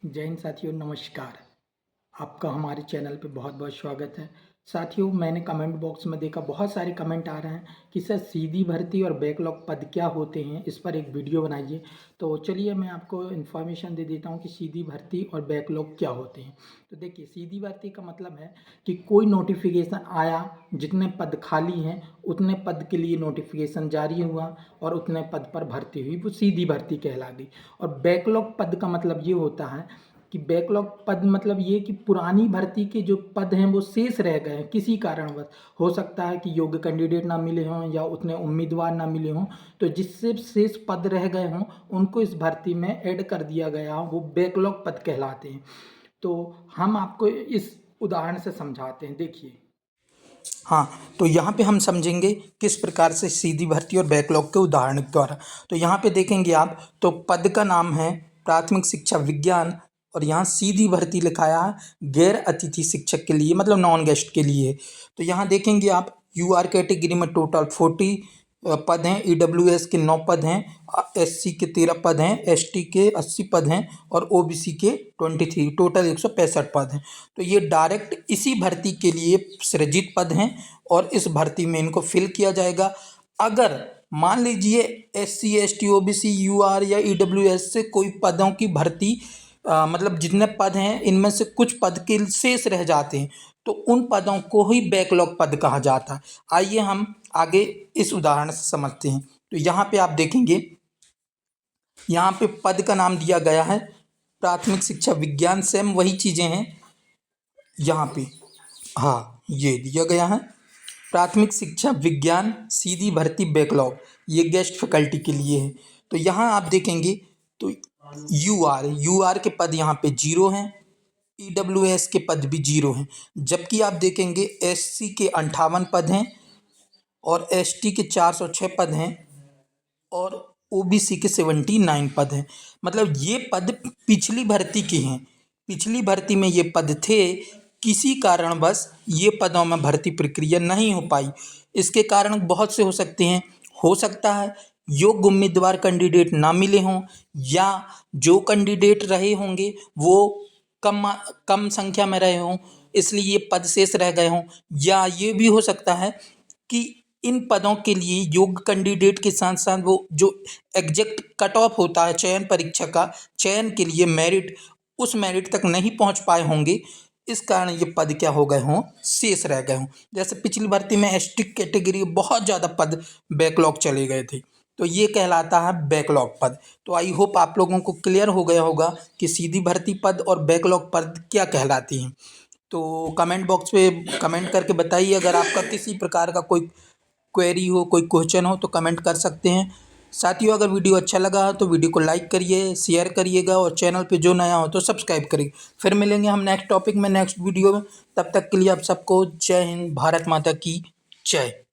जय हिंद साथियों, नमस्कार। आपका हमारे चैनल पे बहुत बहुत स्वागत है। साथियों, मैंने कमेंट बॉक्स में देखा बहुत सारे कमेंट आ रहे हैं कि सर सीधी भर्ती और बैकलॉग पद क्या होते हैं, इस पर एक वीडियो बनाइए। तो चलिए मैं आपको इन्फॉर्मेशन दे देता हूं कि सीधी भर्ती और बैकलॉग क्या होते हैं। तो देखिए, सीधी भर्ती का मतलब है कि कोई नोटिफिकेशन आया, जितने पद खाली हैं उतने पद के लिए नोटिफिकेशन जारी हुआ और उतने पद पर भर्ती हुई, वो सीधी भर्ती कहला गई। और बैकलॉग पद का मतलब ये होता है कि बैकलॉग पद मतलब ये कि पुरानी भर्ती के जो पद हैं वो शेष रह गए हैं किसी कारणवश। हो सकता है कि योग्य कैंडिडेट ना मिले हों या उतने उम्मीदवार ना मिले हों, तो जिससे शेष पद रह गए हों उनको इस भर्ती में ऐड कर दिया गया हो, वो बैकलॉग पद कहलाते हैं। तो हम आपको इस उदाहरण से समझाते हैं। देखिए, हाँ, तो यहाँ पे हम समझेंगे किस प्रकार से सीधी भर्ती और बैकलॉग के उदाहरण के द्वारा। तो यहाँ पे देखेंगे आप, तो पद का नाम है प्राथमिक शिक्षा विज्ञान और यहाँ सीधी भर्ती लिखाया है गैर अतिथि शिक्षक के लिए, मतलब नॉन गेस्ट के लिए। तो यहाँ देखेंगे आप, यूआर कैटेगरी में टोटल 40 पद हैं, ईडब्ल्यूएस के 9 पद हैं, एससी के 13 पद हैं, एसटी के 80 पद हैं और ओबीसी के 23, टोटल 165 पद हैं। तो ये डायरेक्ट इसी भर्ती के लिए सृजित पद हैं और इस भर्ती में इनको फिल किया जाएगा। अगर मान लीजिए एससी, एसटी, ओबीसी, यूआर या ईडब्ल्यूएस से कोई पदों की भर्ती मतलब जितने पद हैं इनमें से कुछ पद के शेष रह जाते हैं, तो उन पदों को ही बैकलॉग पद कहा जाता है। आइए हम आगे इस उदाहरण से समझते हैं। तो यहाँ पे आप देखेंगे, यहाँ पे पद का नाम दिया गया है प्राथमिक शिक्षा विज्ञान, सेम वही चीज़ें हैं यहाँ पे। हाँ, ये दिया गया है प्राथमिक शिक्षा विज्ञान सीधी भर्ती बैकलॉग, ये गेस्ट फैकल्टी के लिए है। तो यहाँ आप देखेंगे तो यूआर के पद यहाँ पे 0 हैं, ईडब्ल्यूएस के पद भी 0 हैं। जबकि आप देखेंगे एससी के 58 पद हैं और एसटी के 406 पद हैं और ओबीसी के 79 पद हैं। मतलब ये पद पिछली भर्ती के हैं, पिछली भर्ती में ये पद थे, किसी कारणवश ये पदों में भर्ती प्रक्रिया नहीं हो पाई। इसके कारण बहुत से हो सकते हैं। हो सकता है योग्य उम्मीदवार कैंडिडेट ना मिले हों, या जो कैंडिडेट रहे होंगे वो कम कम संख्या में रहे हों, इसलिए ये पद शेष रह गए हों। या ये भी हो सकता है कि इन पदों के लिए योग्य कैंडिडेट के साथ साथ वो जो एग्जैक्ट कट ऑफ होता है चयन परीक्षा का, चयन के लिए मेरिट, उस मेरिट तक नहीं पहुंच पाए होंगे। इस कारण ये पद क्या हो गए हों, शेष रह गए हों। जैसे पिछली भर्ती में एसटी कैटेगरी बहुत ज़्यादा पद बैकलॉग चले गए थे, तो ये कहलाता है बैकलॉग पद। तो आई होप आप लोगों को क्लियर हो गया होगा कि सीधी भर्ती पद और बैकलॉग पद क्या कहलाती हैं। तो कमेंट बॉक्स पे कमेंट करके बताइए, अगर आपका किसी प्रकार का कोई क्वेरी हो, कोई क्वेश्चन हो तो कमेंट कर सकते हैं। साथियों, अगर वीडियो अच्छा लगा तो वीडियो को लाइक करिए, शेयर करिएगा और चैनल पे जो नया हो तो सब्सक्राइब करिए। फिर मिलेंगे हम नेक्स्ट टॉपिक में, नेक्स्ट वीडियो में। तब तक के लिए आप सबको जय हिंद, भारत माता की जय।